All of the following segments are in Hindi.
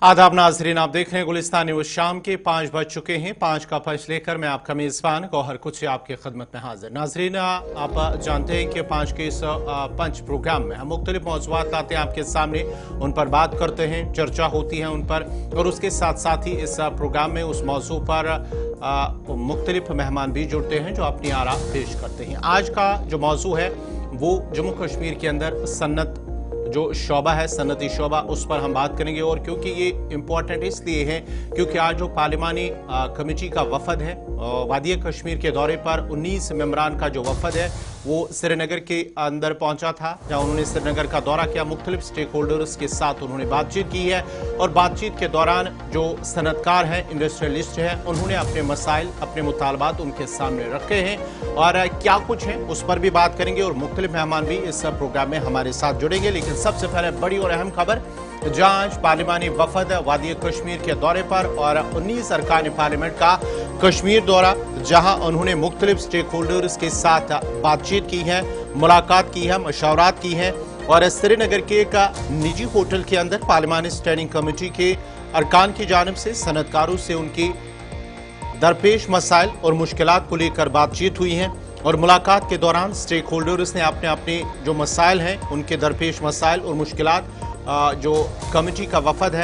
आदाब नाजरीन, आप देख रहे हैं गुलिस्तान न्यूज। शाम के 5 बज चुके हैं। 5 का पंच लेकर मैं आपका मेजबान गौहर कुछ आपकी खिदमत में हाजिर। नाजरीन, आप जानते हैं कि 5 के इस पंच प्रोग्राम में हम मुख्तलिफ मौज़ूआत लाते हैं आपके सामने, उन पर बात करते हैं, चर्चा होती है उन पर, और उसके साथ साथ ही इस प्रोग्राम में उस मौजू पर मुख्तलिफ मेहमान भी जुड़ते हैं जो अपनी आरा पेश करते हैं। आज का जो मौजू है वो जम्मू कश्मीर के अंदर सन्नत जो शोबा है, सन्नती शोबा, उस पर हम बात करेंगे। और क्योंकि ये इम्पोर्टेंट इसलिए है क्योंकि आज जो पार्लिमानी कमेटी का वफद है वादी कश्मीर के दौरे पर 19 मेंबरान का जो वफद है वो श्रीनगर के अंदर पहुंचा था, जहां उन्होंने श्रीनगर का दौरा किया। मुख्तलिफ स्टेक होल्डर्स के साथ उन्होंने बातचीत की है और बातचीत के दौरान जो सनतकार हैं, इंडस्ट्रियलिस्ट हैं, उन्होंने अपने मसाइल, अपने मुतालबात उनके सामने रखे हैं और क्या कुछ है उस पर भी बात करेंगे। और मुख्तलिफ मेहमान भी इस प्रोग्राम में हमारे साथ जुड़ेंगे। लेकिन सबसे पहले बड़ी और अहम खबर, जहां आज पार्लिमानी वफद वादी कश्मीर के दौरे पर और 19 अरकान पार्लियामेंट का कश्मीर दौरा, जहां उन्होंने मुख्तलिफ स्टेक होल्डर्स के साथ बातचीत की है, मुलाकात की है, मशवरात की है। और श्रीनगर के एक निजी होटल के अंदर पार्लिमानी स्टैंडिंग कमेटी के अरकान की जानिब से सनतकारों से उनकी दरपेश मसाइल और मुश्किलात को लेकर बातचीत हुई है। और मुलाकात के दौरान स्टेक होल्डर्स ने अपने अपने जो मसाइल हैं, उनके दरपेश मसाइल और मुश्किलात जो कमेटी का वफद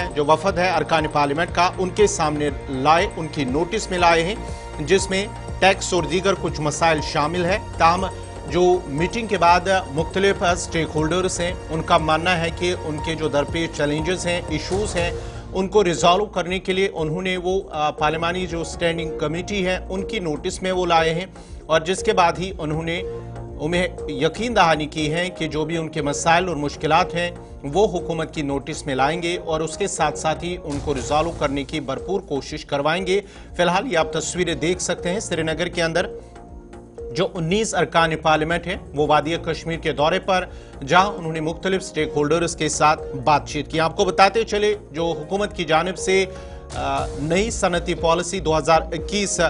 है अरकान पार्लियामेंट का, उनके सामने लाए, उनकी नोटिस में लाए हैं, जिसमें टैक्स और दीगर कुछ मसाइल शामिल है। ताहम जो मीटिंग के बाद मुख्तलिफ स्टेक होल्डर्स हैं, उनका मानना है कि उनके जो दरपेश चैलेंजेस हैं, इशूज़ हैं, उनको रिजॉल्व करने के लिए उन्होंने वो पार्लिमानी जो स्टैंडिंग कमेटी है उनकी नोटिस में वो लाए हैं। और जिसके बाद ही उन्होंने उन्हें यकीन दहानी की है कि जो भी उनके मसाइल और मुश्किलात हैं वो हुकूमत की नोटिस में लाएंगे और उसके साथ साथ ही उनको रिजॉल्व करने की भरपूर कोशिश करवाएंगे। फिलहाल ये आप तस्वीरें देख सकते हैं श्रीनगर के अंदर जो 19 अरकान पार्लियामेंट है वो वादी कश्मीर के दौरे पर, जहां उन्होंने मुख्तलिफ स्टेक होल्डर्स के साथ बातचीत की। आपको बताते चले जो हुकूमत की जानिब से नई सनती पॉलिसी 2021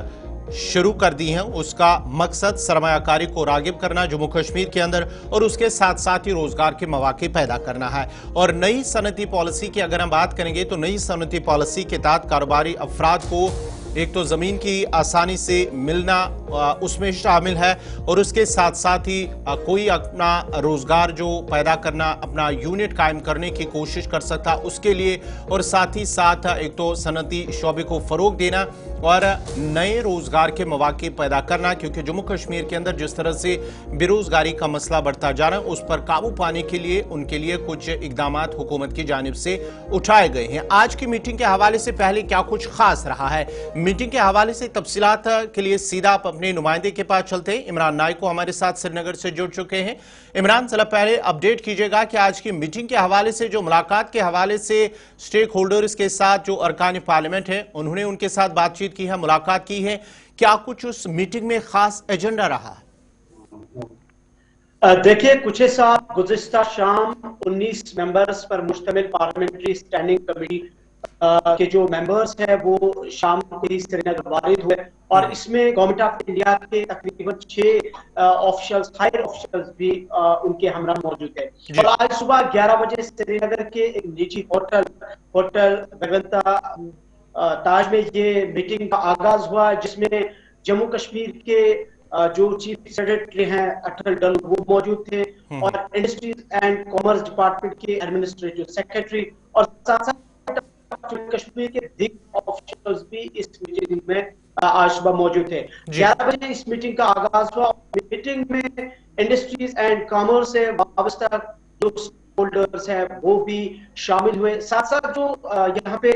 शुरू कर दी है, उसका मकसद सरमायाकारी को रागिब करना जम्मू कश्मीर के अंदर और उसके साथ साथ ही रोजगार के मौके पैदा करना है। और नई सनती पॉलिसी की अगर हम बात करेंगे तो नई सनती पॉलिसी के तहत कारोबारी अफराद को एक तो ज़मीन की आसानी से मिलना उसमें शामिल है और उसके साथ साथ ही कोई अपना रोज़गार जो पैदा करना, अपना यूनिट कायम करने की कोशिश कर सकता उसके लिए, और साथ ही साथ एक तो सनती शोबे को फ़रोग देना और नए रोज़गार के मौके पैदा करना। क्योंकि जम्मू कश्मीर के अंदर जिस तरह से बेरोज़गारी का मसला बढ़ता जा रहा है, उस पर काबू पाने के लिए उनके लिए कुछ इकदाम हुकूमत की जानिब से उठाए गए हैं। आज की मीटिंग के हवाले से पहले क्या कुछ खास रहा है, मीटिंग के हवाले से तफसीलात के लिए सीधा आप अपने नुमाइंदे के पास चलते हैं। इमरान नाइक को हमारे साथ श्रीनगर से जुड़ चुके हैं। इमरान, जरा पहले अपडेट कीजिएगा कि आज की मीटिंग के हवाले से, जो मुलाकात के हवाले से स्टेक होल्डर्स के साथ जो अरकान पार्लियामेंट है उन्होंने उनके साथ बातचीत की है, मुलाकात की है, क्या कुछ उस मीटिंग में खास एजेंडा रहा? देखिए, कुछ साहब, गुज़िश्ता शाम 19 मेंबर्स पर मुश्तमिल पार्लियामेंट्री स्टैंडिंग कमेटी के जो मेंबर्स हैं वो शाम को ही श्रीनगर वारिद हुए और इसमें गवर्नमेंट ऑफ इंडिया के तकरीबन 6 ऑफिशियल्स, हायर ऑफिशियल्स भी उनके हमरा मौजूद थे। और आज सुबह 11 बजे श्रीनगर के एक निजी होटल बेगंता ताज में ये मीटिंग का आगाज हुआ, जिसमें जम्मू कश्मीर के जो चीफ सेक्रेटरी हैं अटल डल वो मौजूद थे और इंडस्ट्रीज एंड कॉमर्स डिपार्टमेंट के एडमिनिस्ट्रेटिव सेक्रेटरी और साथ साथ कश्मीर के दिग्गज ऑफिशियल्स भी इस मीटिंग में आज सुबह मौजूद थे। 11 बजे इस मीटिंग का आगाज हुआ। मीटिंग में इंडस्ट्रीज एंड कॉमर्स से वाबस्ता जो होल्डर्स हैं वो भी शामिल हुए। साथ साथ जो यहाँ पे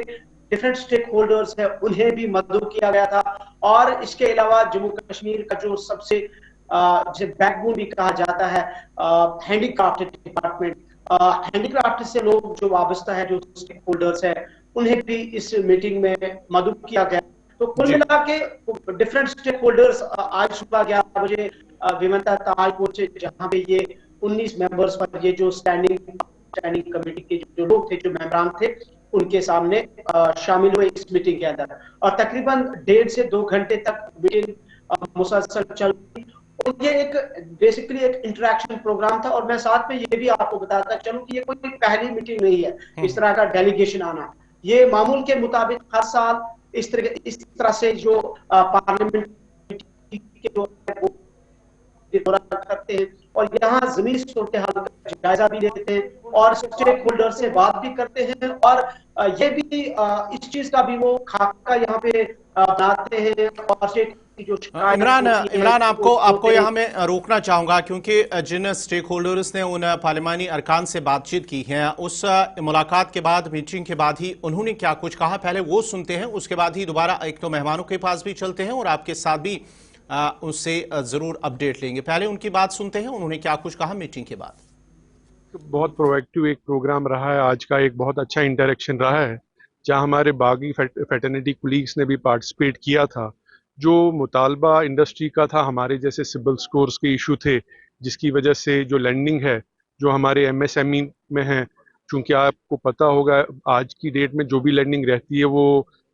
डिफरेंट स्टेक होल्डर्स है उन्हें भी मददू किया गया था। और इसके अलावा जम्मू कश्मीर का जो सबसे जिसे बैकबोन भी कहा जाता है, हैंडीक्राफ्ट डिपार्टमेंट, हैंडीक्राफ्ट से लोग जो वाबस्ता है, जो स्टेक होल्डर्स है, उन्हें भी इस मीटिंग में मदद किया गया। तो कुल मिला के डिफरेंट स्टेक होल्डर्स आज सुबह 11 बजे विमंता ताज पहुंचे, जहां पे ये 19 मेंबर्स पर ये जो स्टैंडिंग कमेटी के जो लोग थे, जो मेंबरान थे, उनके सामने शामिल हुए इस मीटिंग के अंदर। और तकरीबन 1.5 से 2 घंटे तक मीटिंग मुसलसल चल रही। और ये एक बेसिकली एक इंटरेक्शन प्रोग्राम था। और मैं साथ में ये भी आपको बताता चलूं कि ये कोई पहली मीटिंग नहीं है इस तरह का डेलीगेशन आना। ये मामूल के मुताबिक हर साल इस तरह से जो पार्लियामेंट के जो है वो दौरा करते हैं और यहाँ जमीनी सूरत हाल का जायजा भी लेते हैं और स्टेक होल्डर से बात भी करते हैं और ये भी इस चीज का भी वो खाका यहाँ पे बनाते हैं और स्टेट की जो इमरान आपको यहाँ मैं रोकना चाहूंगा क्योंकि जिन स्टेक होल्डर्स ने उन पार्लिमानी अरकान से बातचीत की है उस मुलाकात के बाद मीटिंग के बाद ही उन्होंने क्या कुछ कहा पहले वो सुनते हैं, उसके बाद ही दोबारा एक तो मेहमानों के पास भी चलते हैं और आपके साथ भी उससे जरूर अपडेट लेंगे। पहले उनकी बात सुनते हैं, उन्होंने क्या कुछ कहा मीटिंग के बाद। बहुत प्रोएक्टिव एक प्रोग्राम रहा है आज का, एक बहुत अच्छा इंटरेक्शन रहा है जहां हमारे बागी फैटर्निटी कुलीग्स ने भी पार्टिसिपेट किया था। जो मुतालबा इंडस्ट्री का था, हमारे जैसे सिबिल स्कोर्स के इशू थे जिसकी वजह से जो लैंडिंग है जो हमारे एमएसएमई में है, चूंकि आपको पता होगा आज की डेट में जो भी लैंडिंग रहती है वो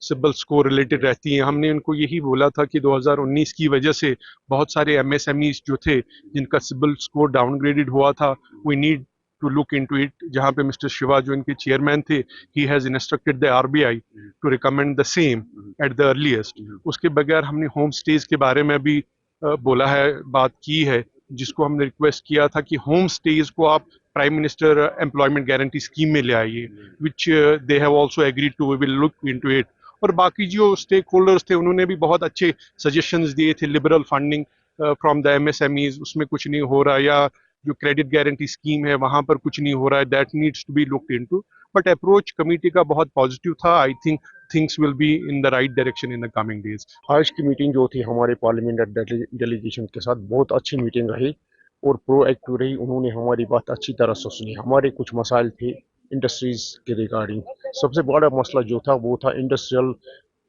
सिबिल स्कोर रिलेटेड रहती है। हमने उनको यही बोला था कि 2019 की वजह से बहुत सारे एमएसएमईज जो थे जिनका सिबिल स्कोर डाउनग्रेडेड हुआ था, we need to look into it, जहां पे मिस्टर शिवा जो इनके चेयरमैन थे, he has instructed the RBI to recommend the same at the earliest. उसके बगैर हमने होम स्टेज के बारे में भी बोला है, बात की है, जिसको हमने रिक्वेस्ट किया था कि होम स्टेज को आप prime minister employment guarantee scheme में ले आइए, which they have also agreed to, we will look into it. और बाकी जो स्टेक होल्डर्स थे उन्होंने भी बहुत अच्छे सजेशंस दिए थे। Liberal funding from the MSMEs, उसमें कुछ नहीं हो रहा, या जो क्रेडिट गारंटी स्कीम है वहां पर कुछ नहीं हो रहा है, that needs to be looked into. But approach committee का बहुत पॉजिटिव था। I think things will be in the right direction in the coming days. आज की मीटिंग जो थी हमारे पार्लियामेंट डेलीगेशन के साथ बहुत अच्छी मीटिंग रही और प्रोएक्टिव रही। उन्होंने हमारी बात अच्छी तरह से सुनी। हमारे कुछ मसाइल थे इंडस्ट्रीज के रिगार्डिंग। सबसे बड़ा मसला जो था वो था इंडस्ट्रियल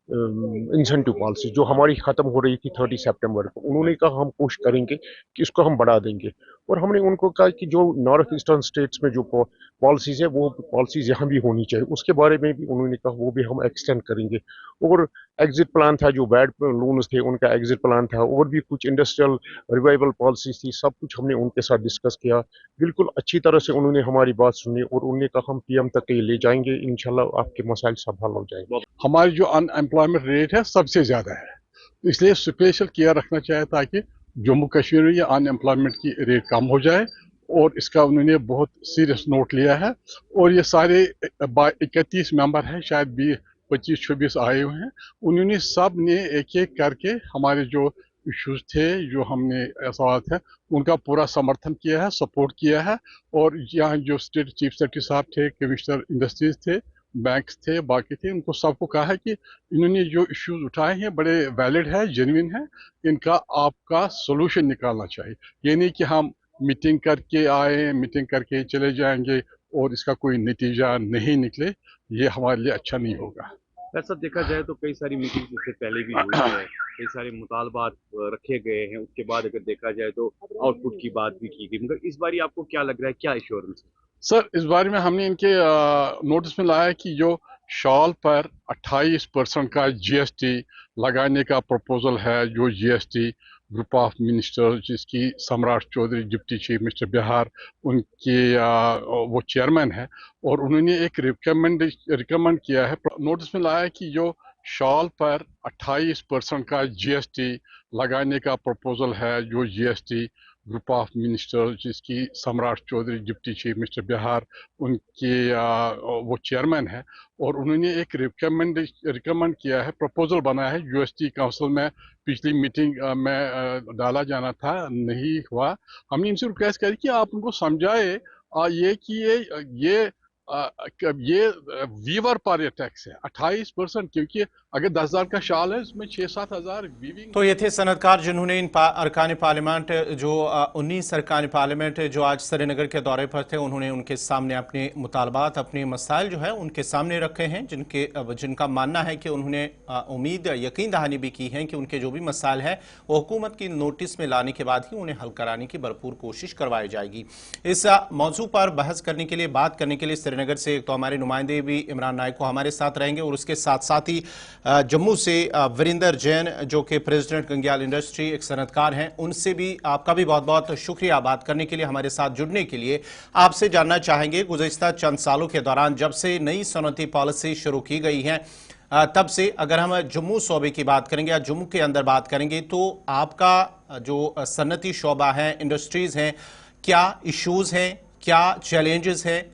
इंसेंटिव पॉलिसी जो हमारी ख़त्म हो रही थी 30 सितंबर को। उन्होंने कहा हम कोशिश करेंगे कि इसको हम बढ़ा देंगे और हमने उनको कहा कि जो नॉर्थ ईस्टर्न स्टेट्स में जो पॉलिसीज़ है वो पॉलिसीज़ यहाँ भी होनी चाहिए। उसके बारे में भी उन्होंने कहा वो भी हम एक्सटेंड करेंगे। और एग्जिट प्लान था, जो बैड लोन्स थे उनका एग्जिट प्लान था, और भी कुछ इंडस्ट्रियल रिवाइवल पॉलिसीज थी, सब कुछ हमने उनके साथ डिस्कस किया। बिल्कुल अच्छी तरह से उन्होंने हमारी बात सुनी और उन्होंने कहा हम पीएम तक ये ले जाएंगे, इंशाल्लाह आपके मसाइल सब हल हो जाएंगे। हमारी जो अनएम्प्लॉयमेंट रेट है सबसे ज़्यादा है, इसलिए स्पेशल केयर रखना चाहिए ताकि जम्मू कश्मीर में ये अनएम्प्लॉयमेंट की रेट कम हो जाए। और इसका उन्होंने बहुत सीरियस नोट लिया है। और ये सारे 31 मेंबर हैं, शायद 25-26 आए हुए हैं। उन्होंने सब ने एक एक करके हमारे जो इश्यूज थे, जो हमने सवाल थे, उनका पूरा समर्थन किया है, सपोर्ट किया है। और यहाँ जो स्टेट चीफ सेक्रेटरी साहब थे, कमिश्नर इंडस्ट्रीज थे, बैंक्स थे, बाकी थे, उनको सबको कहा है कि इन्होंने जो इश्यूज उठाए हैं बड़े वैलिड है, जेन्युइन है, इनका आपका सोल्यूशन निकालना चाहिए। ये नहीं कि हम मीटिंग करके आए, मीटिंग करके चले जाएंगे और इसका कोई नतीजा नहीं निकले, ये हमारे लिए अच्छा नहीं होगा। ऐसा देखा जाए तो कई सारी मीटिंग इससे पहले भी हुई है, कई सारे मुतालबात रखे गए हैं, उसके बाद अगर देखा जाए तो आउटपुट की बात भी की गई। मगर इस बार आपको क्या लग रहा है, क्या एश्योरेंस है? सर, इस बारे में हमने इनके नोटिस में लाया कि जो शॉल पर 28% का जीएसटी लगाने का प्रपोजल है, जो जीएसटी ग्रुप ऑफ मिनिस्टर जिसकी Samrat Chaudhary deputy chief minister Bihar उनके वो चेयरमैन है, और उन्होंने एक रिकमेंड किया है, नोटिस में लाया कि जो शॉल पर 28% का जीएसटी लगाने का प्रपोजल है, जो जीएसटी ग्रुप ऑफ मिनिस्टर जिसकी Samrat Chaudhary deputy chief minister Bihar उनके वो चेयरमैन है, और उन्होंने एक रिकमेंड किया है, प्रपोजल बनाया है, यूएसटी काउंसिल में पिछली मीटिंग में डाला जाना था, नहीं हुआ। हमने इनसे रिक्वेस्ट करी कि आप उनको समझाए ये कि ये वीवर पर ये टैक्स है 28%, क्योंकि अगर 10,000 का शाल है इसमें 6-7 हज़ार वीविंग। तो ये थे सनदकार जिन्होंने इन अरकान पार्लियामेंट जो 19 अरकान पार्लियामेंट जो आज श्रीनगर के दौरे पर थे, उन्होंने उनके सामने अपने मुतालबात, अपने मसाइल जो है उनके सामने रखे हैं, जिनका मानना है कि उन्होंने उम्मीद यकीन दहानी भी की है कि उनके जो भी मसाइल है वो हुकूमत की नोटिस में लाने के बाद ही उन्हें हल कराने की भरपूर कोशिश करवाई जाएगी। इस मौजू पर बहस करने के लिए, बात करने के लिए श्रीनगर से एक तो हमारे नुमाइंदे भी इमरान नाइको हमारे साथ रहेंगे और उसके साथ साथ ही जम्मू से वीरेंद्र जैन जो कि प्रेसिडेंट गंग्याल इंडस्ट्री एक सनतकार हैं, उनसे भी आपका भी बहुत बहुत शुक्रिया बात करने के लिए, हमारे साथ जुड़ने के लिए। आपसे जानना चाहेंगे गुज़िश्ता चंद सालों के दौरान जब से नई सनती पॉलिसी शुरू की गई है तब से अगर हम जम्मू शोबे की बात करेंगे या जम्मू के अंदर बात करेंगे तो आपका जो सनती शोबा है, इंडस्ट्रीज़ हैं, क्या इश्यूज़ हैं, क्या चैलेंजेस हैं,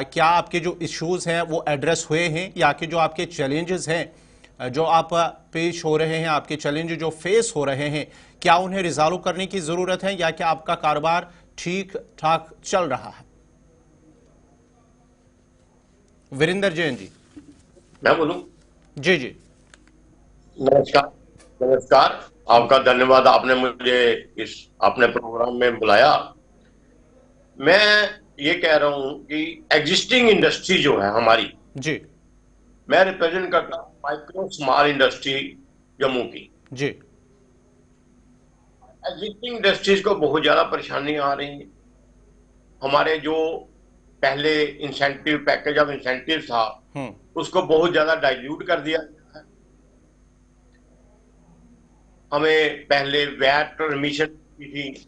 क्या आपके जो इश्यूज़ हैं वो एड्रेस हुए हैं या कि जो आपके चैलेंजेस हैं जो आप पेश हो रहे हैं, आपके चैलेंज जो फेस हो रहे हैं, क्या उन्हें रिजॉल्व करने की ज़रूरत है या क्या आपका कारोबार ठीक ठाक चल रहा है? वीरेंद्र जैन जी। मैं बोलूं? जी जी नमस्कार। नमस्कार, आपका धन्यवाद, आपने मुझे इस अपने प्रोग्राम में बुलाया। मैं ये कह रहा हूं कि एग्जिस्टिंग इंडस्ट्री जो है हमारी, जी, मैं रिप्रेजेंट करता हूं माइक्रो स्मॉल इंडस्ट्री जम्मू की। जी, एग्जिस्टिंग इंडस्ट्रीज को बहुत ज्यादा परेशानी आ रही है। हमारे जो पहले इंसेंटिव पैकेज ऑफ इंसेंटिव था उसको बहुत ज्यादा डाइल्यूट कर दिया गया है। हमें पहले वैट रिमिशन थी,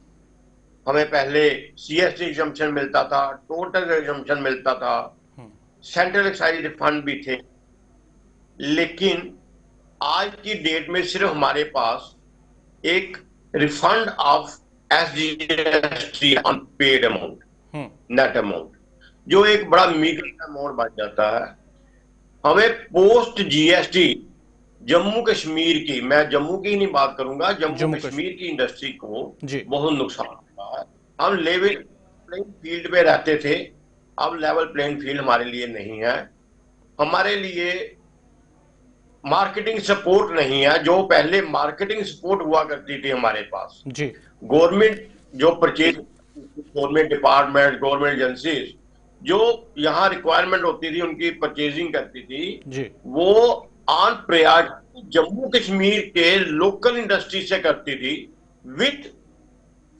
हमें पहले सीएसटी एग्जम्पशन मिलता था, टोटल एग्जम्पशन मिलता था, सेंट्रल एक्साइज रिफंड भी थे, लेकिन आज की डेट में सिर्फ हमारे पास एक refund of SGST unpaid amount, net amount, जो एक बड़ा मीगर अमाउंट बन जाता है। हमें पोस्ट जीएसटी जम्मू कश्मीर की, मैं जम्मू की ही नहीं बात करूंगा, जम्मू कश्मीर की इंडस्ट्री को बहुत नुकसान हुआ है। हम लेवल प्लेइंग फील्ड पे रहते थे, अब लेवल प्लेइंग फील्ड हमारे लिए नहीं है। हमारे लिए मार्केटिंग सपोर्ट नहीं है, जो पहले मार्केटिंग सपोर्ट हुआ करती थी हमारे पास। गवर्नमेंट जो purchase, government department, government agencies जो यहाँ रिक्वायरमेंट होती थी उनकी परचेजिंग करती थी, वो ऑन प्रायोरिटी जम्मू कश्मीर के लोकल इंडस्ट्री से करती थी विथ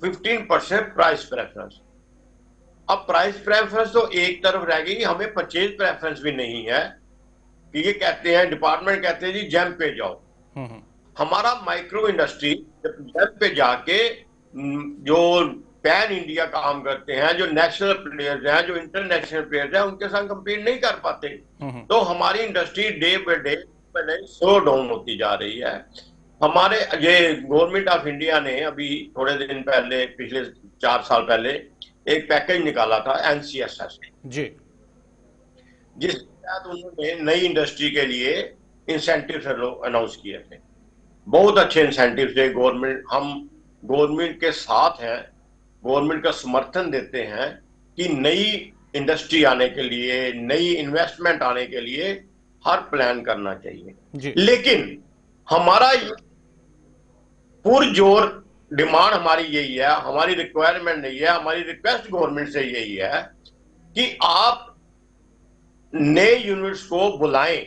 15% प्राइस प्रेफरेंस। अब प्राइस प्रेफरेंस तो एक तरफ रह गई, हमें परचेज प्रेफरेंस भी नहीं है कि ये कहते हैं, डिपार्टमेंट कहते हैं जी जैम पे जाओ। हमारा माइक्रो इंडस्ट्री जैम पे जाके जो पैन इंडिया काम करते हैं, जो नेशनल प्लेयर्स हैं, जो इंटरनेशनल प्लेयर्स हैं, उनके साथ कंपीट नहीं कर पाते। तो हमारी industry day by day slow down होती जा रही है। हमारे ये गवर्नमेंट ऑफ इंडिया ने अभी थोड़े दिन पहले, पिछले 4 साल पहले एक पैकेज निकाला था एनसीएसएस जी, जिसके तहत उन्होंने नई इंडस्ट्री के लिए इंसेंटिव अनाउंस किए थे। बहुत अच्छे इंसेंटिव थे। गवर्नमेंट, हम गवर्नमेंट के साथ हैं, गवर्नमेंट का समर्थन देते हैं कि नई इंडस्ट्री आने के लिए, नई इन्वेस्टमेंट आने के लिए हर प्लान करना चाहिए। लेकिन हमारा पुरजोर डिमांड हमारी यही है, हमारी रिक्वायरमेंट नहीं है, हमारी रिक्वेस्ट गवर्नमेंट से यही है कि आप नए यूनिट्स को बुलाएं,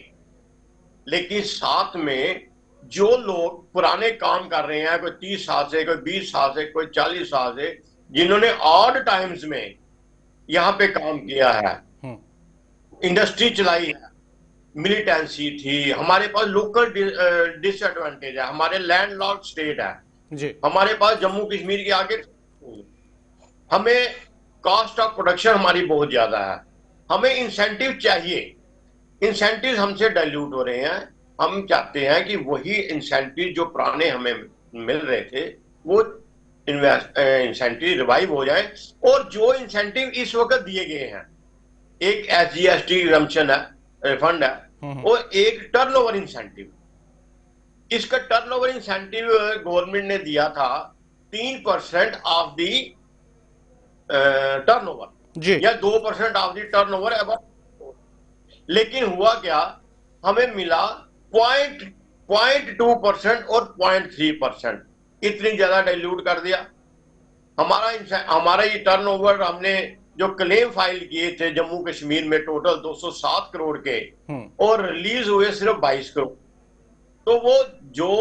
लेकिन साथ में जो लोग पुराने काम कर रहे हैं, कोई 30 साल से, कोई 20 साल से, कोई 40 साल से, जिन्होंने ऑड टाइम्स में यहां पे काम किया है, इंडस्ट्री चलाई है, मिलिटेंसी थी, हमारे पास लोकल डिसएडवांटेज है, हमारे लैंडलॉर्ड स्टेट है जी, हमारे पास जम्मू कश्मीर के आगे, हमें कॉस्ट ऑफ प्रोडक्शन हमारी बहुत ज्यादा है, हमें इंसेंटिव चाहिए। इंसेंटिव हमसे डाइल्यूट हो रहे हैं। हम चाहते हैं कि वही इंसेंटिव जो पुराने हमें मिल रहे थे वो इंसेंटिव रिवाइव हो जाए, और जो इंसेंटिव इस वक्त दिए गए हैं, एक एसजीएसटी रिडम्पशन है, फंड है, और एक टर्नओवर इंसेंटिव। इसका टर्नओवर इंसेंटिव गवर्नमेंट ने दिया था 3% ऑफ दी टर्नओवर या 2% ऑफ दी टर्नओवर अबाउट। लेकिन हुआ क्या, हमें मिला 0.2% और 0.3%, इतनी ज्यादा डाइल्यूट कर दिया। हमारा ये टर्नओवर, हमने जो क्लेम फाइल किए थे जम्मू कश्मीर में टोटल 207 करोड़ के, और रिलीज हुए सिर्फ 22 करोड़। तो वो जो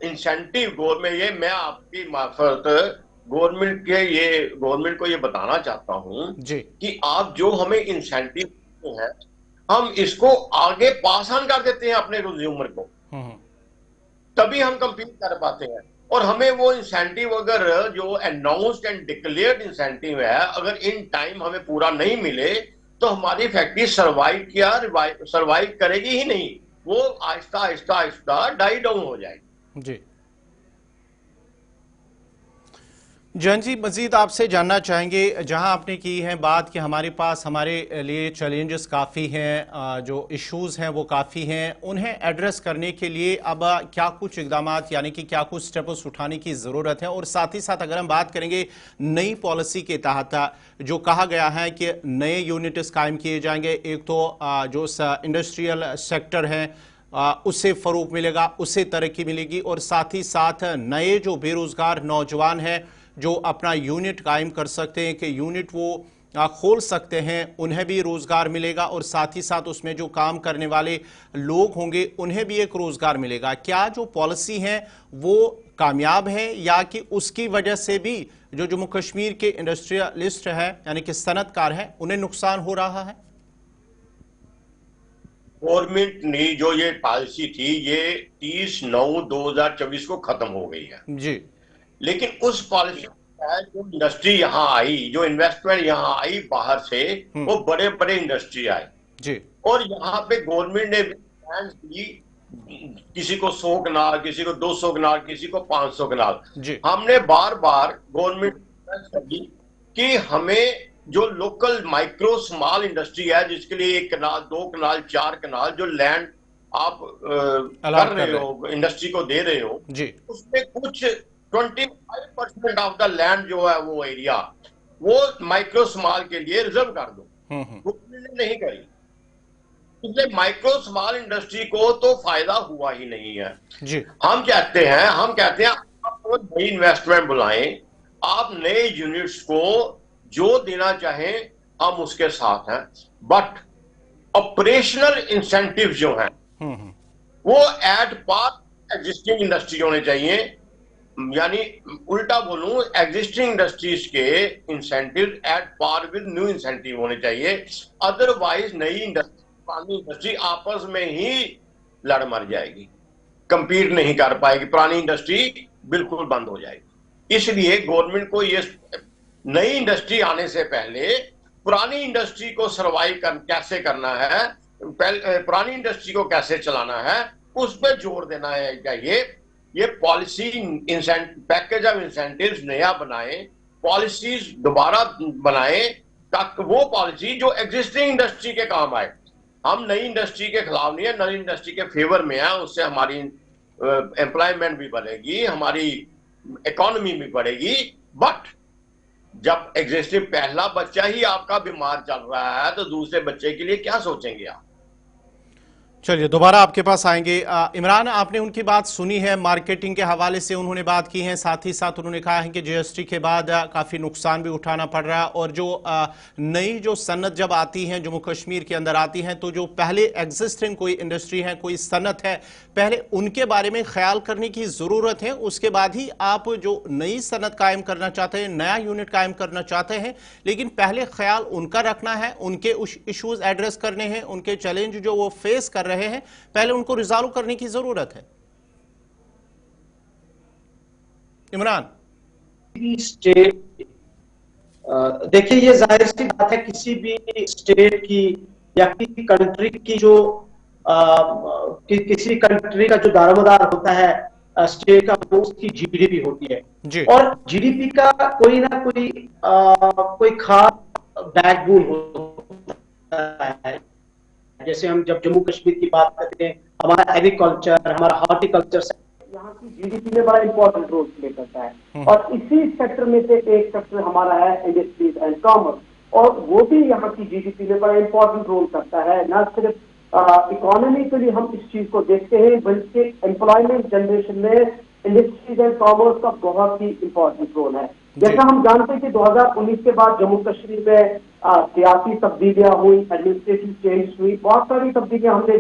इंसेंटिव गवर्नमेंट, ये मैं आपकी मार्फत गवर्नमेंट को ये बताना चाहता हूं कि आप जो हमें इंसेंटिव है, हम इसको आगे पास ऑन कर देते हैं अपने कंज्यूमर को, तभी हम कंपीट कर पाते हैं। और हमें वो इंसेंटिव अगर जो अनाउंस्ड एंड डिक्लेयर्ड इंसेंटिव है, अगर इन टाइम हमें पूरा नहीं मिले तो हमारी फैक्ट्री सरवाइव करेगी ही नहीं, वो आहिस्ता आहिस्ता आहिस्ता डाई डाउन हो जाएगी। जी जयंत जी, मजीद आपसे जानना चाहेंगे, जहां आपने की है बात कि हमारे पास हमारे लिए चैलेंजेस काफ़ी हैं, जो इश्यूज़ हैं वो काफ़ी हैं, उन्हें एड्रेस करने के लिए अब क्या कुछ इकदाम यानी कि क्या कुछ स्टेप्स उठाने की ज़रूरत है। और साथ ही साथ अगर हम बात करेंगे नई पॉलिसी के तहत जो कहा गया है कि नए यूनिट्स कायम किए जाएंगे, एक तो जो इंडस्ट्रियल सेक्टर है उससे फ़रोग मिलेगा, उससे तरक्की मिलेगी, और साथ ही साथ नए जो बेरोज़गार नौजवान हैं जो अपना यूनिट कायम कर सकते हैं कि यूनिट वो खोल सकते हैं, उन्हें भी रोज़गार मिलेगा, और साथ ही साथ उसमें जो काम करने वाले लोग होंगे उन्हें भी एक रोज़गार मिलेगा। क्या जो पॉलिसी है वो कामयाब है या कि उसकी वजह से भी जो जम्मू कश्मीर के इंडस्ट्रियलिस्ट है यानी कि सनतकार हैं उन्हें नुकसान हो रहा है? गवर्नमेंट ने जो ये पॉलिसी थी ये 30/9/2024 को खत्म हो गई है जी, लेकिन उस पॉलिसी जो इंडस्ट्री यहाँ आई, जो इन्वेस्टमेंट यहाँ आई बाहर से, वो बड़े बड़े इंडस्ट्री आए जी, और यहाँ पे गवर्नमेंट ने भी किसी को 100 कनाल, किसी को 200 कनाल, किसी को 500 कनाल। हमने बार बार गवर्नमेंट कि हमें जो लोकल माइक्रो स्मॉल इंडस्ट्री है जिसके लिए 1 कनाल, 2 कनाल, 4 कनाल जो लैंड आप कर रहे हो, इंडस्ट्री को दे रहे हो, उसमें कुछ 25% ऑफ द लैंड जो है वो एरिया वो माइक्रो स्मॉल के लिए रिजर्व कर दो। गवर्नमेंट नहीं करी, इसलिए माइक्रो स्मॉल इंडस्ट्री को तो फायदा हुआ ही नहीं है। हम कहते हैं आप नई इन्वेस्टमेंट बुलाएं, आप नए यूनिट्स को जो देना चाहें हम उसके साथ हैं, बट ऑपरेशनल इंसेंटिव जो हैं वो एट पार एग्जिस्टिंग इंडस्ट्री होने चाहिए। यानी उल्टा बोलूं, एग्जिस्टिंग इंडस्ट्रीज के incentive at par with new incentive होने चाहिए, अदरवाइज नई इंडस्ट्री पुरानी इंडस्ट्री आपस में ही लड़ मर जाएगी, कंपीट नहीं कर पाएगी, पुरानी इंडस्ट्री बिल्कुल बंद हो जाएगी। इसलिए गवर्नमेंट को ये नई इंडस्ट्री आने से पहले पुरानी इंडस्ट्री को सर्वाइव कैसे करना है, पुरानी इंडस्ट्री को कैसे चलाना है, उस पर जोर देना है चाहिए। ये पॉलिसी पैकेज ऑफ इंसेंटिव्स नया बनाए, पॉलिसीज दोबारा बनाए ताकि वो पॉलिसी जो एग्जिस्टिंग इंडस्ट्री के काम आए। हम नई इंडस्ट्री के खिलाफ नहीं है, नई इंडस्ट्री के फेवर में है, उससे हमारी एम्प्लॉयमेंट भी बढ़ेगी, हमारी इकोनॉमी भी बढ़ेगी। बट जब एग्जिस्टिंग पहला बच्चा ही आपका बीमार चल रहा है तो दूसरे बच्चे के लिए क्या सोचेंगे आप? चलिए दोबारा आपके पास आएंगे। इमरान, आपने उनकी बात सुनी है, मार्केटिंग के हवाले से उन्होंने बात की है, साथ ही साथ उन्होंने कहा है कि जीएसटी के बाद काफ़ी नुकसान भी उठाना पड़ रहा है, और जो नई जो सनत जब आती हैं जम्मू कश्मीर के अंदर आती हैं तो जो पहले एग्जिस्टिंग कोई इंडस्ट्री है, कोई सनत है, पहले उनके बारे में ख्याल करने की ज़रूरत है, उसके बाद ही आप जो नई सनत कायम करना चाहते हैं, नया यूनिट कायम करना चाहते हैं, लेकिन पहले ख्याल उनका रखना है, उनके इश्यूज एड्रेस करने हैं, उनके चैलेंज जो वो फेस कर रहे हैं पहले उनको रिजॉल्व करने की जरूरत है। इमरान, स्टेट देखिए, ये जाहिर सी बात है किसी भी स्टेट की या किसी कंट्री की जो किसी कंट्री का जो दारोमदार होता है स्टेट का, वो उसकी जीडीपी होती है, और जीडीपी का कोई ना कोई खास बैकबोन होता है। जैसे हम जब जम्मू कश्मीर की बात करते हैं, हमारा एग्रीकल्चर, हमारा हॉर्टिकल्चर यहाँ की जीडीपी में बड़ा इंपॉर्टेंट रोल प्ले करता है, और इसी सेक्टर में से एक सेक्टर हमारा है इंडस्ट्रीज एंड कॉमर्स, और वो भी यहाँ की जीडीपी में बड़ा इंपॉर्टेंट रोल करता है। न सिर्फ इकोनॉमिकली हम इस चीज को देखते हैं, बल्कि एम्प्लॉयमेंट जनरेशन में इंडस्ट्रीज एंड कॉमर्स का बहुत ही इंपॉर्टेंट रोल है। जैसा हम जानते हैं कि 2019 के बाद जम्मू कश्मीर में सियासी तब्दीलियां हुई, एडमिनिस्ट्रेटिव चेंज हुई, बहुत सारी तब्दीलियां हमने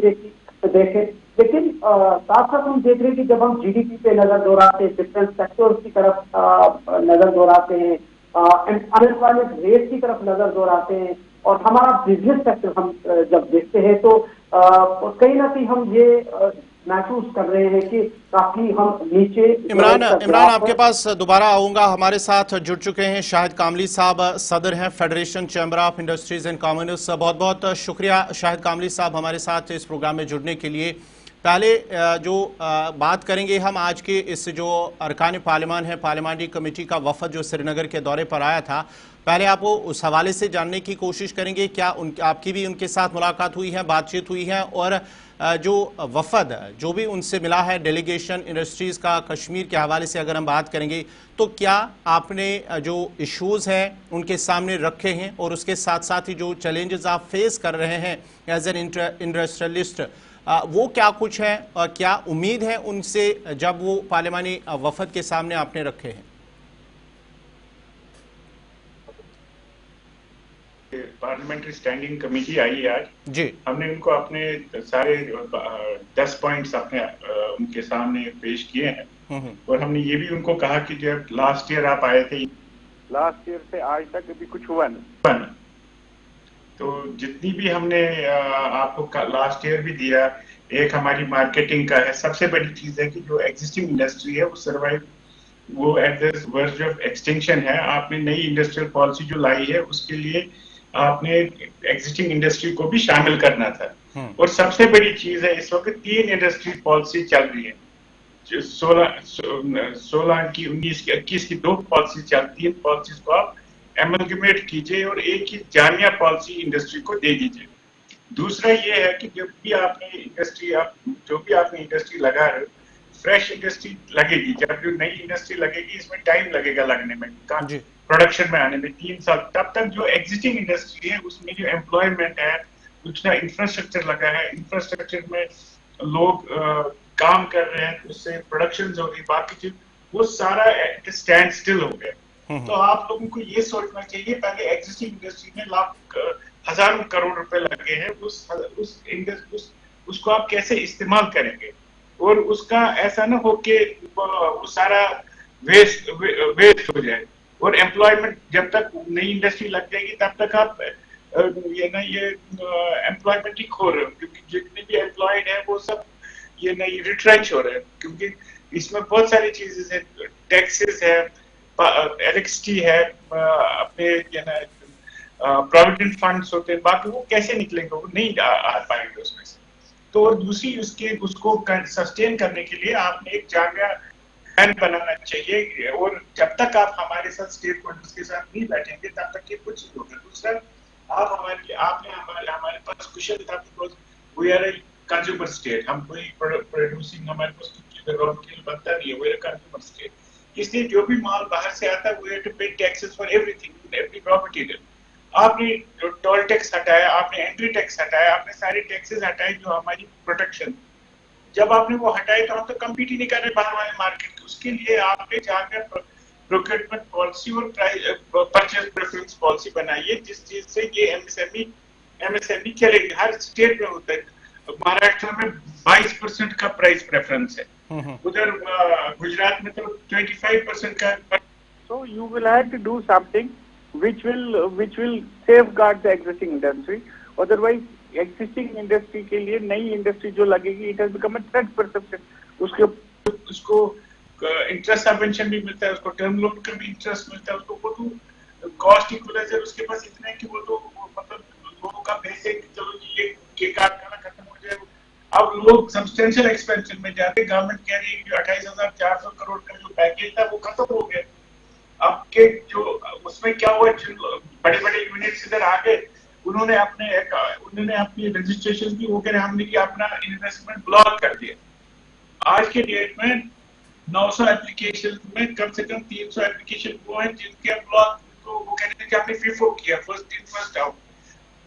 देखे, लेकिन साथ साथ हम देख रहे हैं कि जब हम जीडीपी पे नजर दौड़ाते हैं, डिफरेंट सेक्टर्स की तरफ नजर दौड़ाते हैं, अनएम्प्लॉयमेंट रेट की तरफ नजर दौड़ाते हैं, और हमारा बिजनेस सेक्टर हम जब देखते हैं तो कहीं ना कहीं हम ये महसूस कर रहे हैं कि काफी हम नीचे। इमरान आपके पास दोबारा आऊंगा। हमारे साथ जुड़ चुके हैं शाहिद कामली साहब, सदर हैं federation chamber of industries and commerce. बहुत बहुत शुक्रिया शाहिद कामली साहब हमारे साथ इस प्रोग्राम में जुड़ने के लिए। पहले जो बात करेंगे हम आज के इस जो अरकान पार्लियामान है, पार्लियामानी कमेटी का वफद जो श्रीनगर के दौरे पर आया था, पहले आपको उस हवाले से जानने की कोशिश करेंगे क्या आपकी भी उनके साथ मुलाकात हुई है, बातचीत हुई है, और जो वफद जो भी उनसे मिला है डेलीगेशन इंडस्ट्रीज़ का कश्मीर के हवाले से अगर हम बात करेंगे तो क्या आपने जो इश्यूज़ हैं उनके सामने रखे हैं, और उसके साथ साथ ही जो चैलेंजेस आप फेस कर रहे हैं एज एन इंडस्ट्रियलिस्ट, वो क्या कुछ है और क्या उम्मीद है उनसे जब वो पार्लियामानी वफद के सामने आपने रखे हैं? पार्लियामेंट्री स्टैंडिंग कमेटी आई है आज जी। हमने उनको अपने सारे 10 पॉइंट्स अपने उनके सामने पेश किए हैं, और हमने ये भी उनको कहा कि जब लास्ट ईयर आप आए थे, लास्ट ईयर से आज तक अभी कुछ हुआ नहीं, तो जितनी भी हमने आपको लास्ट ईयर भी दिया, एक हमारी मार्केटिंग का है। सबसे बड़ी चीज है कि जो एग्जिस्टिंग इंडस्ट्री है वो सर्वाइव, वो at the verge of extinction है। आपने नई इंडस्ट्रियल पॉलिसी जो लाई है उसके लिए आपने एग्जिस्टिंग इंडस्ट्री को भी शामिल करना था। और सबसे बड़ी चीज है, इस वक्त 3 इंडस्ट्री पॉलिसी चल रही है, 16 की, 19 की, 21 की 2 पॉलिसी चल, 3 पॉलिसीज को आप एमलगमेट कीजिए और एक ही जामिया पॉलिसी इंडस्ट्री को दे दीजिए। दूसरा ये है कि जब भी आपने इंडस्ट्री, आप जो भी आपने इंडस्ट्री लगा रहे हो, फ्रेश इंडस्ट्री लगेगी। जब जो नई इंडस्ट्री लगेगी इसमें टाइम लगेगा लगने में, प्रोडक्शन में आने में 3 साल। तब तक जो एग्जिस्टिंग इंडस्ट्री है उसमें जो एम्प्लॉयमेंट है, उसका इंफ्रास्ट्रक्चर लगा है, इंफ्रास्ट्रक्चर में लोग काम कर रहे हैं, उससे प्रोडक्शन हो रही, बाकी चीज वो सारा स्टैंड स्टिल हो गया। तो आप लोगों को ये सोचना चाहिए, पहले एग्जिस्टिंग इंडस्ट्री में लाख हजारों करोड़ रुपए लगे हैं, उसको आप कैसे इस्तेमाल करेंगे, और उसका ऐसा ना हो कि वो सारा वेस्ट हो जाए। और एम्प्लॉयमेंट जब तक नई इंडस्ट्री लग जाएगी तब तक आप ये एम्प्लॉयमेंट ही खो रहे हो, क्योंकि जितने भी एम्प्लॉयड है वो सब रिट्रेंच हो रहे हैं, क्योंकि इसमें बहुत सारी चीजें हैं, टैक्सेस है, इलेक्ट्रिसिटी है, अपने प्रोविडेंट फंड्स होते हैं, बाकी वो कैसे निकलेंगे, वो नहीं आ पाएंगे उसमें से। तो और दूसरी उसको सस्टेन करने के लिए आपने एक जामिया प्लान बनाना चाहिए, और जब तक आप हमारे साथ स्टेक होल्डर्स के साथ नहीं बैठेंगे तब तक ये कुछ नहीं होगा। दूसरा, आपने हमारे पास कुशल था, because we are a consumer state, हम कोई प्रोड्यूसिंग, हमारे पास रॉ मटेरियल बनता नहीं है, we are a consumer state, इसलिए जो भी माल बाहर से आता है we have to pay taxes for everything, every raw material. आपने टोल टैक्स हटाया, आपने एंट्री टैक्स हटाया, आपने सारे टैक्सेस हटाए जो हमारी प्रोटेक्शन। जब आपने वो हटाए तो हम तो कम्पीट ही नहीं कर रहे बाहर वाले मार्केट। उसके लिए आपने जाकर प्रोक्योरमेंट पॉलिसी और परचेज प्रेफरेंस पॉलिसी बनाइए, जिस चीज से ये एमएसएमई चलेगी। हर स्टेट में होता है, महाराष्ट्र में 22% का प्राइस प्रेफरेंस है, उधर गुजरात में तो 25% का। So you will have to do something which will safeguard the existing industry. Otherwise, existing industry के लिए नई इंडस्ट्री जो लगेगी, it has become a threat perception. उसको इंटरेस्ट सबवेंशन भी मिलता है, उसको टर्म लोन का भी इंटरेस्ट मिलता है, उसको वो तो कॉस्ट इक्वलाइजर उसके पास इतना है कि वो तो मतलब लोगों का पैसे चलो ये कारखाना खत्म हो जाए। अब लोग सब्सटेंशियल एक्सपेंशन में जाते, गवर्नमेंट कह रही है कि 28,400 करोड़ का जो पैकेज था वो खत्म हो गया। अब के जो उसमें क्या हुआ, बड़े बड़े यूनिट्स इधर आ गए, उन्होंने अपनी रजिस्ट्रेशन की, वो कह रहे हमने कि अपना इन्वेस्टमेंट ब्लॉक कर दिया। आज के डेट में 900 एप्लीकेशन में कम से कम 300 एप्लीकेशन वो हैं जिनके ब्लॉक, तो वो कह रहे थे कि आपने FIFO किया, फर्स्ट इन फर्स्ट आउट।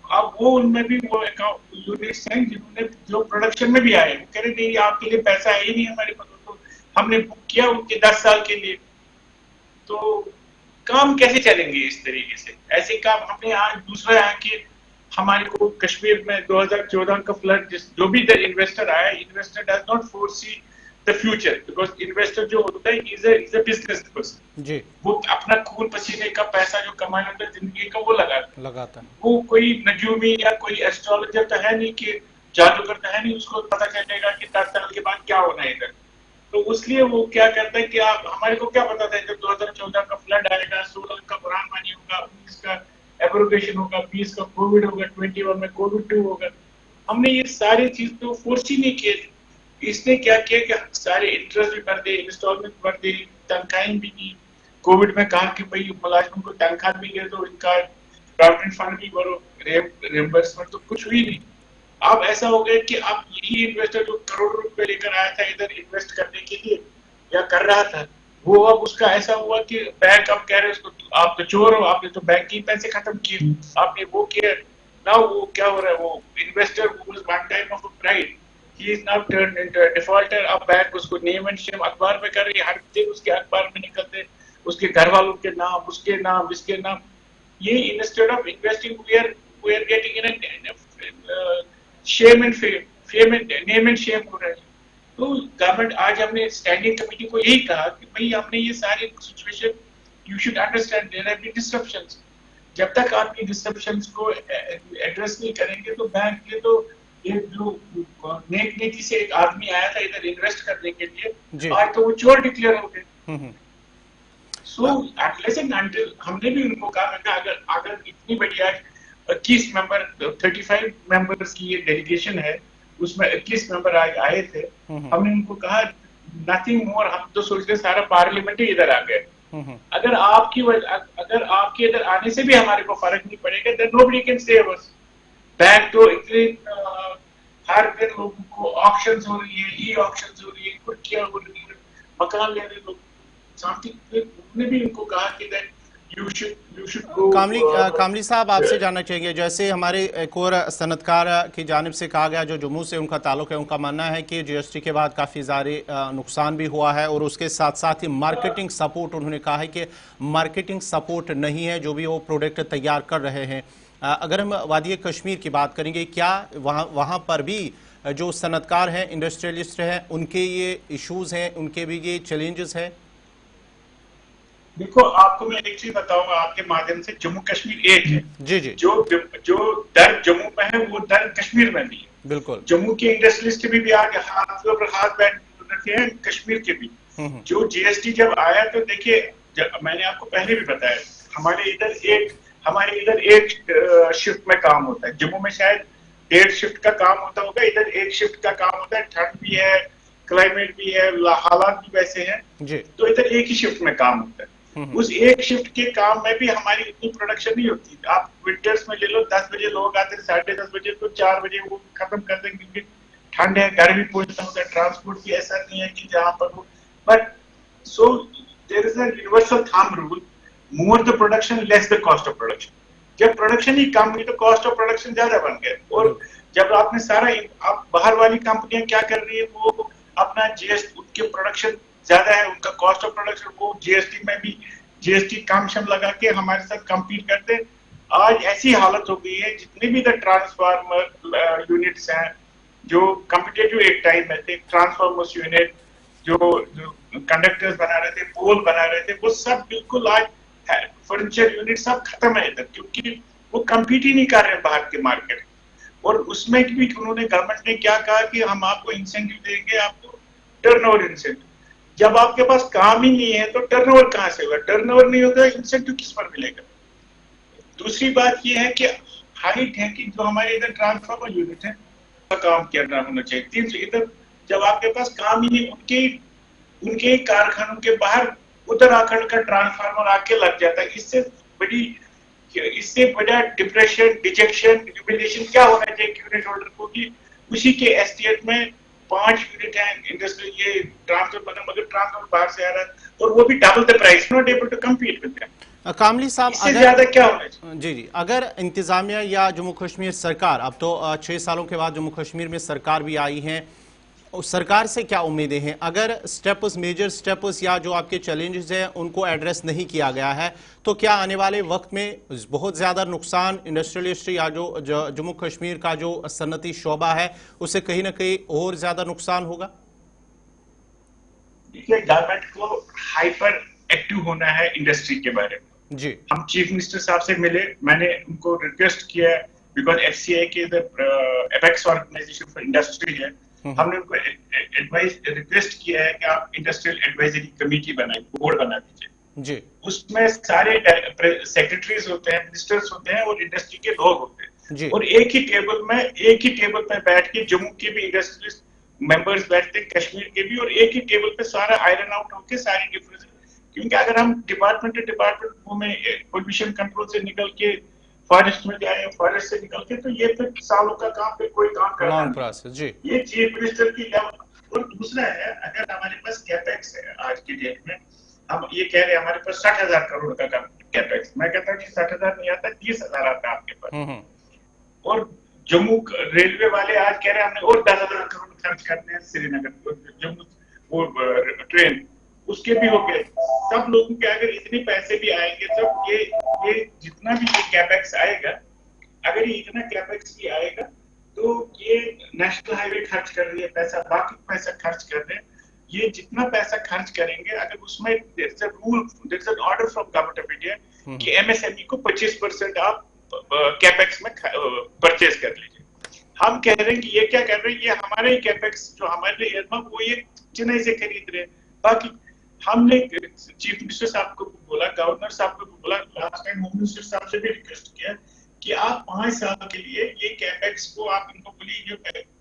अब वो उनमें भी वो यूनिट्स हैं जिन्होंने जो प्रोडक्शन में भी आए, वो कह रहे नहीं आपके लिए पैसा है ही नहीं हमारे पास, तो हमने बुक किया उनके 10 साल के लिए। तो काम कैसे चलेंगे इस तरीके से? ऐसे काम हमने आज दूसरा है कि हमारे को कश्मीर में 2014 का फ्लड जो भी इन्वेस्टर आया, investor does not foresee the future, because investor जो होता है इज अ बिजनेस पर्सन जी, वो अपना खून पसीने का पैसा जो कमाया होता है जिंदगी का वो लगाता है। वो कोई नजूमी या कोई एस्ट्रोलॉजर तो है नहीं कि जादूगर तो है नहीं, उसको पता चलेगा कि 10 साल के बाद क्या होना है इधर। तो इसलिए वो क्या करता है कि आप हमारे को क्या पता था जब 2014 का फ्लड आएगा, 16 का बुरहान पानी होगा, 19 का एब्रोगेशन होगा, 20 का कोविड होगा, 21 में कोविड 2 होगा। हमने ये सारी चीज तो फोर्स ही नहीं किए। इसने क्या किया कि सारे इंटरेस्ट भी भर दे, इंस्टॉलमेंट भर दे, तनख्वाहें भी दी। कोविड में कहा कि भाई मुलाजिमों को तनख्वाह भी दे दो, इनका प्रॉविडेंट फंड भी भरो, रिएम्बर्समेंट तो कुछ हुई नहीं। अब ऐसा हो गया कि अब यही इन्वेस्टर जो करोड़ों रुपए लेकर आया था इधर इन्वेस्ट करने के लिए या कर रहा था, वो अब उसका ऐसा हुआ कि बैंक अब कह रहे उसको आप तो चोर हो, आपने तो बैंक के पैसे खत्म किए, आपने वो किया। ना वो क्या हो रहा है, वो investor was one time of pride, he is now turn into a defaulter. अब बैंक उसको नेम एंड शेम अखबार में कर रही है, हर दिन उसके अखबार में निकलते उसके घर वालों के नाम, उसके नाम, इसके नाम। ये instead of investing we are getting in shame and fame and name and shame हो रहा है। तो गवर्नमेंट आज हमने स्टैंडिंग कमेटी को यही कहा कि भाई हमने ये सारी situation, you should understand there have been disruptions. जब तक आप ये डिसरप्शंस को एड्रेस नहीं करेंगे तो बैंक के तो एक जो नेक नीति से एक आदमी आया था इधर इन्वेस्ट करने के लिए, आज तो वो चोर डिक्लेयर हो गए। सो अनलेस एंड अंटिल हमने भी उनको कहा, अगर इतनी बड़ी आज 21 मेंबर 35 मेंबर्स की ये डेलीगेशन है, उसमें 21 मेंबर आज आए थे, हमने उनको कहा नथिंग मोर। हम तो सोच रहे सारा पार्लियामेंट ही इधर आ गए। अगर आपके इधर आने से भी हमारे को फर्क नहीं पड़ेगा, then nobody can save us. Bank तो इतने हर दिन लोगों को ऑक्शंस हो रही है, ई ऑक्शंस हो रही है, कुछ क्या हो रही है, मकान ले रहे लोग। हमने भी उनको कहा कि कामली साहब आपसे जानना चाहिए, जैसे हमारे एक और सनतकार की जानिब से कहा गया जो जम्मू से उनका ताल्लुक है, उनका मानना है कि जीएसटी के बाद काफ़ी ज़्यादा नुकसान भी हुआ है और उसके साथ साथ ही मार्केटिंग सपोर्ट, उन्होंने कहा है कि मार्केटिंग सपोर्ट नहीं है जो भी वो प्रोडक्ट तैयार कर रहे हैं। अगर हम वादी कश्मीर की बात करेंगे, क्या वहाँ पर भी जो सनतकार हैं, इंडस्ट्रियलिस्ट हैं, उनके ये इशूज़ हैं, उनके भी ये चैलेंजेस हैं? देखो, आपको मैं एक चीज बताऊंगा आपके माध्यम से, जम्मू कश्मीर एक है जी जी, जो दर्द जम्मू में है वो दर्द कश्मीर में भी है। बिल्कुल, जम्मू के इंडस्ट्रियलिस्ट भी आगे हाथ बैठ रखे हैं, कश्मीर के भी। जो जीएसटी जब आया तो देखिए, मैंने आपको पहले भी बताया, हमारे इधर एक शिफ्ट में काम होता है। जम्मू में शायद 1.5 शिफ्ट का काम होता होगा, इधर 1 शिफ्ट का काम होता है। ठंड भी है, क्लाइमेट भी है, हालात भी वैसे हैं जी, तो इधर एक ही शिफ्ट में काम होता है। उस एक शिफ्ट के काम में भी हमारी इतनी प्रोडक्शन नहीं होती। आप विंटर्स में ले लो, 10 बजे लोग आते हैं, 10:30 बजे तो 4 बजे वो खत्म कर देंगे क्योंकि ठंड है, घर भी पहुंचना होता है, ट्रांसपोर्ट भी ऐसा नहीं है कि जहां पर वो। But so there is a universal thumb rule, more the production less the cost of production. जब प्रोडक्शन ही कम हुई तो कॉस्ट ऑफ प्रोडक्शन ज्यादा बन गया। और जब आपने सारा, आप बाहर वाली कंपनियां क्या कर रही है, वो अपना जीएसटी, उनके प्रोडक्शन ज्यादा है, उनका कॉस्ट ऑफ प्रोडक्शन, वो जीएसटी में भी जीएसटी कम शम लगा के हमारे साथ compete करते। आज ऐसी हालत हो गई है, जितने भी द ट्रांसफार्मर यूनिट्स हैं जो कम्पिटेटिव एक टाइम में थे, ट्रांसफार्मर्स यूनिट जो कंडक्टर्स बना रहे थे, पोल बना रहे थे, वो सब बिल्कुल आज फर्नीचर यूनिट सब खत्म है इधर, क्योंकि वो कम्पीट ही नहीं कर रहे बाहर के मार्केट। और उसमें भी उन्होंने, गवर्नमेंट ने क्या कहा कि हम आपको इंसेंटिव देंगे, आपको टर्नओवर इंसेंटिव। जब आपके पास काम ही नहीं है तो टर्नओवर कहां से होगा? टर्नओवर नहीं होगा, इंसेंटिव किस पर मिलेगा? दूसरी बात ये है कि हाइट है कि जो हमारे इधर ट्रांसफार्मर यूनिट है काम करना होना चाहिए। 300 इधर जब आपके पास काम ही नहीं, उनके कारखानों के बाहर उत्तराखंड का ट्रांसफार्मर आके लग जाता है। इससे बड़ा डिप्रेशन, डिजेक्शन, ह्यूमिलिएशन क्या होना चाहिए यूनिट होल्डर को कि उसी के एस्टेट में 5 यूनिट है इंडस्ट्री, ये ट्रांसफर बना, मगर ट्रांसफर बाहर से आ रहा है और वो भी double the price, not able to compete with them. कामली साहब, इससे ज्यादा क्या होना चाहिए? जी जी, अगर इंतजामिया या जम्मू कश्मीर सरकार, अब तो 6 सालों के बाद जम्मू कश्मीर में सरकार भी आई है सरकार से क्या उम्मीदें हैं? अगर स्टेप्स, मेजर स्टेप्स या जो आपके चैलेंजेस हैं उनको एड्रेस नहीं किया गया है तो क्या आने वाले वक्त में बहुत ज़्यादा नुकसान इंडस्ट्रियलिस्ट या जो जम्मू कश्मीर का जो सनती शोबा है उसे कहीं ना कहीं और ज़्यादा नुकसान होगा? देखिए, गवर्नमेंट को हाइपर एक्टिव होना है इंडस्ट्री के बारे में जी। हम चीफ मिनिस्टर साहब से मिले, मैंने उनको रिक्वेस्ट किया बिकॉज FCI के एपेक्स ऑर्गेनाइजेशन फॉर इंडस्ट्री है, हमने उनको एडवाइस रिक्वेस्ट किया है कि आप इंडस्ट्रियल एडवाइजरी कमेटी बनाइए, बोर्ड बना दीजिए जी। उसमें सारे सेक्रेटरीज होते हैं, मिनिस्टर्स होते हैं और इंडस्ट्री के लोग होते हैं जी। और एक ही टेबल पे बैठ के जम्मू के भी इंडस्ट्रियलिस्ट मेंबर्स बैठते हैं, कश्मीर के भी, और एक ही टेबल पे सारा आयरन आउट होके सारी डिफरेंस, क्योंकि अगर हम डिपार्टमेंट में पोल्यूशन कंट्रोल से निकल के फॉरेस्ट में जाए, फॉरेस्ट से निकल के, तो ये फिर सालों का काम, फिर कोई काम करना नहीं जी। ये चीफ मिनिस्टर की लेवल। और दूसरा है, अगर हमारे पास कैपेक्स है आज की डेट में, हम ये कह रहे हैं हमारे पास 60,000 करोड़ का कैपेक्स, मैं कहता हूँ कि 60,000 नहीं आता, 30,000 आता है आपके पास। और जम्मू रेलवे वाले आज कह रहे हैं हमने और 10,000 करोड़ खर्च करने हैं श्रीनगर जम्मू वो ट्रेन, उसके भी हो गए। सब लोगों के अगर इतने पैसे भी आएंगे तब ये जितना भी ये कैपेक्स आएगा, अगर ये इतना कैपेक्स भी आएगा तो ये नेशनल हाईवे खर्च कर रही है पैसा, बाकी पैसा खर्च कर रहे हैं, ये जितना पैसा खर्च करेंगे अगर उसमें there an order from government of India कि MSME को 25% आप कैपेक्स में परचेज कर लीजिए। हम कह रहे हैं कि ये क्या कर रहे हैं, ये हमारे ही कैपेक्स जो हमारे लिए वो ये चेन्नई से खरीद रहे हैं। बाकी हमने चीफ मिनिस्टर साहब को बोला, गवर्नर साहब को बोला, लास्ट टाइम होम मिनिस्टर साहब से भी रिक्वेस्ट किया कि आप 5 साल के लिए ये कैपेक्स को आप इनको बोलिए, जो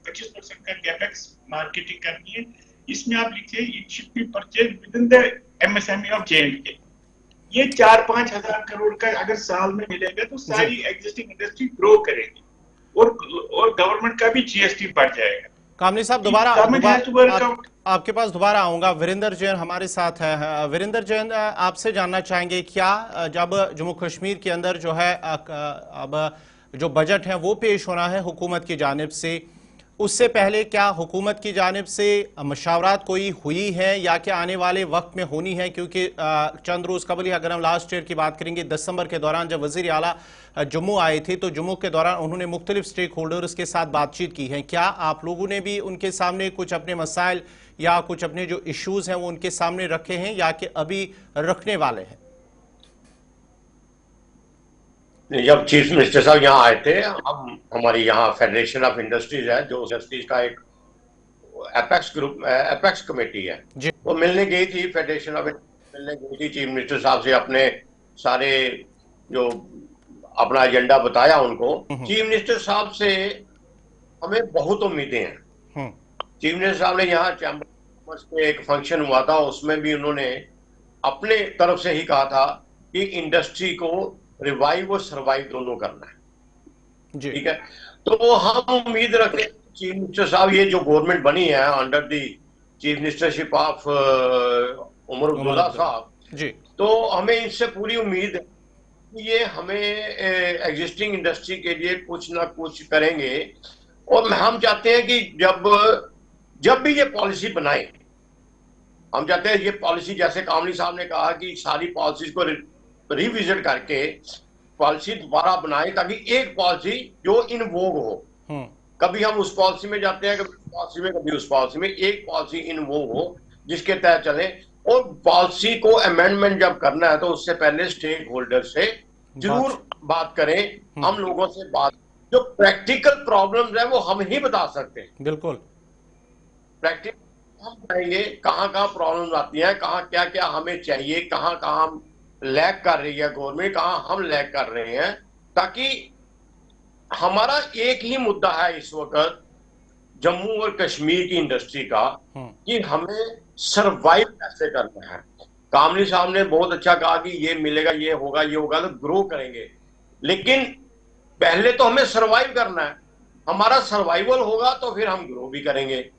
25% का कैपेक्स मार्केटिंग करनी है, इसमें आप लिखिए it should be purchase with in the MSME of J&K। ये 4-5 हजार करोड़ का अगर साल में मिलेगा तो सारी एग्जिस्टिंग इंडस्ट्री ग्रो करेगी और गवर्नमेंट का भी GST बढ़ जाएगा। कामनी साहब दोबारा आपके पास दोबारा आऊंगा। वीरेंद्र जैन हमारे साथ है। वीरेंद्र जैन, आपसे जानना चाहेंगे क्या जब जम्मू कश्मीर के अंदर जो है अब जो बजट है वो पेश होना है हुकूमत की जानिब से, उससे पहले क्या हुकूमत की जानिब से मशावरात कोई हुई है या क्या आने वाले वक्त में होनी है? क्योंकि चंद रोज़ कबल ही अगर हम लास्ट ईयर की बात करेंगे, दिसंबर के दौरान जब वज़ीर आला जम्मू आए थे तो जम्मू के दौरान उन्होंने मुख्तलिफ स्टेक होल्डर्स के साथ बातचीत की है। क्या आप लोगों ने भी उनके सामने कुछ अपने मसाइल या कुछ अपने जो इश्यूज़ हैं वो उनके सामने रखे हैं या कि अभी रखने वाले हैं? जब चीफ मिनिस्टर साहब यहाँ आए थे, हम हमारी यहाँ फेडरेशन ऑफ इंडस्ट्रीज है, जो इंडस्ट्रीज का एक एपेक्स ग्रुप एपेक्स कमेटी है, वो मिलने गई थी, फेडरेशन ऑफ मिलने गई थी चीफ मिनिस्टर साहब से, अपने सारे जो अपना एजेंडा बताया उनको। चीफ मिनिस्टर साहब से हमें बहुत उम्मीदें हैं। चीफ मिनिस्टर साहब ने यहाँ चैम्बर पे एक फंक्शन हुआ था, उसमें भी उन्होंने अपने तरफ से ही कहा था कि इंडस्ट्री को रिवाइव और सर्वाइव दोनों करना है। ठीक है, तो हम उम्मीद रखते हैं चीफ मिनिस्टर साहब, ये जो गवर्नमेंट बनी है under the chief ministership of Omar Abdullah साहब जी, तो हमें इनसे पूरी उम्मीद है कि ये हमें एग्जिस्टिंग इंडस्ट्री के लिए कुछ ना कुछ करेंगे। और हम चाहते हैं कि जब भी ये पॉलिसी बनाए, हम चाहते हैं ये पॉलिसी, जैसे कामली साहब ने कहा कि सारी पॉलिसीज को रिविजिट करके पॉलिसी दोबारा बनाए, ताकि एक पॉलिसी जो इन वोग हो, कभी हम उस पॉलिसी में जाते हैं, कभी उस पॉलिसी में, कभी उस पॉलिसी में, एक पॉलिसी इन वोग हो जिसके तहत चले। और पॉलिसी को अमेंडमेंट जब करना है तो उससे पहले स्टेक होल्डर से जरूर बात करें, हम लोगों से बात, जो प्रैक्टिकल प्रॉब्लम्स है वो हम ही बता सकते हैं। बिल्कुल प्रैक्टिकल हम बताएंगे कहाँ कहाँ प्रॉब्लम्स आती हैं, कहाँ क्या क्या हमें चाहिए, कहाँ कहाँ हम लैग कर रही है गवर्नमेंट, कहाँ हम लैग कर रहे हैं, ताकि हमारा एक ही मुद्दा है इस वक्त जम्मू और कश्मीर की इंडस्ट्री का कि हमें सरवाइव कैसे करना है। कामली साहब ने बहुत अच्छा कहा कि ये मिलेगा, ये होगा, तो ग्रो करेंगे, लेकिन पहले तो हमें सरवाइव करना है। हमारा सर्वाइवल होगा तो फिर हम ग्रो भी करेंगे।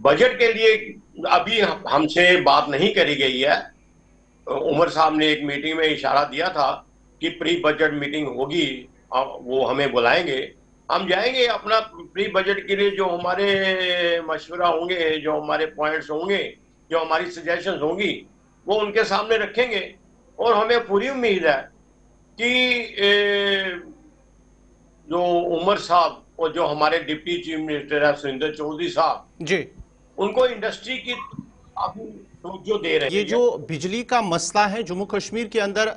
बजट के लिए अभी हमसे बात नहीं करी गई है। उमर साहब ने एक मीटिंग में इशारा दिया था कि प्री बजट मीटिंग होगी, वो हमें बुलाएंगे, हम जाएंगे अपना प्री बजट के लिए, जो हमारे मशवरा होंगे, जो हमारे पॉइंट्स होंगे, जो हमारी सजेशंस होंगी, वो उनके सामने रखेंगे। और हमें पूरी उम्मीद है कि जो उमर साहब और जो हमारे डिप्टी चीफ मिनिस्टर है सुरेंद्र चौधरी साहब जी, उनको इंडस्ट्री की जो दे रहे हैं। ये जो बिजली का मसला है जम्मू कश्मीर के अंदर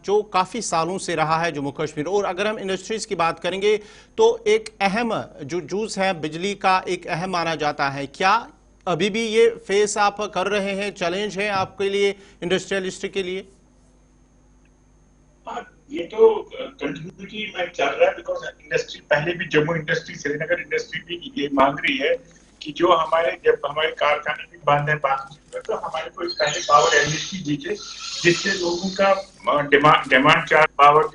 जो काफ़ी सालों से रहा है जम्मू कश्मीर, और अगर हम इंडस्ट्रीज की बात करेंगे तो एक अहम जो जूस है बिजली का एक अहम माना जाता है। क्या अभी भी ये फेस आप कर रहे हैं, चैलेंज है आपके लिए, इंडस्ट्रियलिस्ट के लिए? ये तो कंटिन्यूटी में चल रहा है, बिकॉज इंडस्ट्री पहले भी जम्मू इंडस्ट्री, श्रीनगर इंडस्ट्री भी ये मांग रही है कि जो जब हमारे कारखाने भी बंद है तो हमारे को पहले पावर एमएसपी दीजिए, जिससे लोगों का डिमांड चार्ज पावर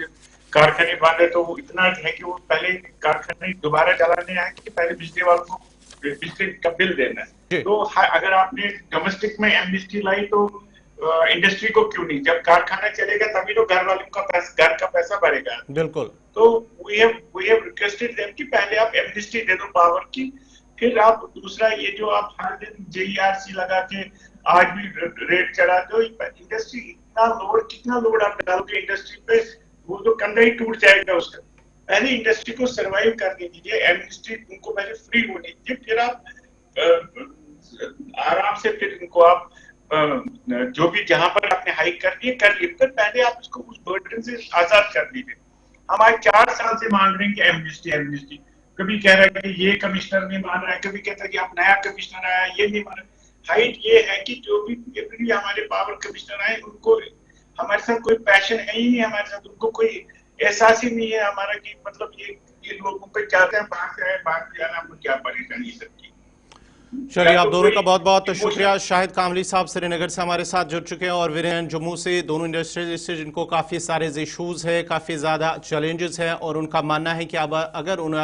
कारखाने बंद है तो वो इतना है कि वो पहले कारखाने दोबारा चलाने आए कि पहले बिजली वालों को बिजली का बिल देना है। तो अगर आपने डोमेस्टिक में एमएसपी लाई तो इंडस्ट्री को क्यों नहीं? जब कारखाना चलेगा तभी तो घर वालों का घर का पैसा बढ़ेगा। बिल्कुल। तो वी हैव रिक्वेस्टेड देम कि पहले आप एमएसपी दे दो पावर की, फिर आप दूसरा ये जो आप हर दिन जेईआरसी लगा के आज भी रेट चढ़ाते हो, इंडस्ट्री कितना लोड आप डालोगे इंडस्ट्री पे, वो तो कंधा ही टूट जाएगा उसका। पहले इंडस्ट्री को सर्वाइव करने दीजिए, एमएसपी उनको पहले फ्री होने दीजिए, फिर आप आराम से फिर उनको आप जो भी जहां पर आपने हाइक कर लिए फिर पहले आप उसको उस बर्डन से आजाद कर दीजिए। हम आज 4 साल से मांग रहे हैं कि एमनेस्टी, कभी कह रहा है कि ये कमिश्नर नहीं मान रहा है, कभी कहता है कि आप नया कमिश्नर आया ये नहीं मान रहा। हाइट ये है कि जो भी हमारे पावर कमिश्नर आए उनको हमारे साथ कोई पैशन है ही नहीं, हमारे साथ उनको कोई एहसास ही नहीं है हमारा कि मतलब ये लोगों पे चाहते हैं बाहर से आए, बाहर से आना, हमको क्या परेशानी है सबकी। चलिए, आप दोनों का बहुत बहुत शुक्रिया। शाहिद कामली साहब श्रीनगर से हमारे साथ जुड़ चुके हैं और वीरेन जम्मू से, दोनों इंडस्ट्रियलिस्ट जिनको काफ़ी सारे इशूज़ है, काफ़ी ज़्यादा चैलेंजेस हैं, और उनका मानना है कि अब अगर उन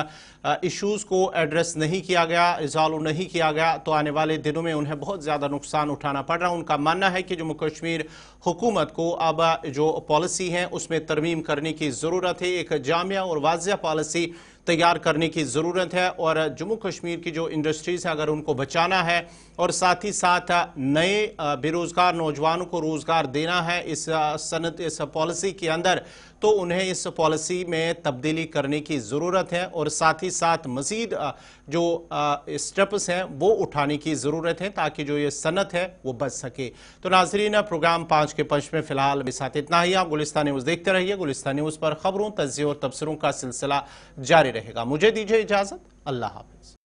इश्यूज़ को एड्रेस नहीं किया गया, रिजॉल्व नहीं किया गया, तो आने वाले दिनों में उन्हें बहुत ज़्यादा नुकसान उठाना पड़ रहा है। उनका मानना है कि जम्मू कश्मीर हुकूमत को अब जो पॉलिसी है उसमें तरमीम करने की ज़रूरत है, एक जामिया और वाज़िया पॉलिसी तैयार करने की ज़रूरत है, और जम्मू कश्मीर की जो इंडस्ट्रीज़ है अगर उनको बचाना है और साथ ही साथ नए बेरोज़गार नौजवानों को रोज़गार देना है इस पॉलिसी के अंदर, तो उन्हें इस पॉलिसी में तब्दीली करने की ज़रूरत है, और साथ ही साथ मज़ीद जो स्टेप्स हैं वो उठाने की ज़रूरत है ताकि जो ये सनत है वो बच सके। तो नाज़रीन, प्रोग्राम 5 के पंच में फ़िलहाल मेरे साथ इतना ही। आप गुलिस्तान न्यूज़ देखते रहिए। गुलिस्तान न्यूज़ पर खबरों, तज्ज़िये और तबसरों का सिलसिला जारी रहेगा। मुझे दीजिए इजाज़त। अल्लाह हाफ़िज़।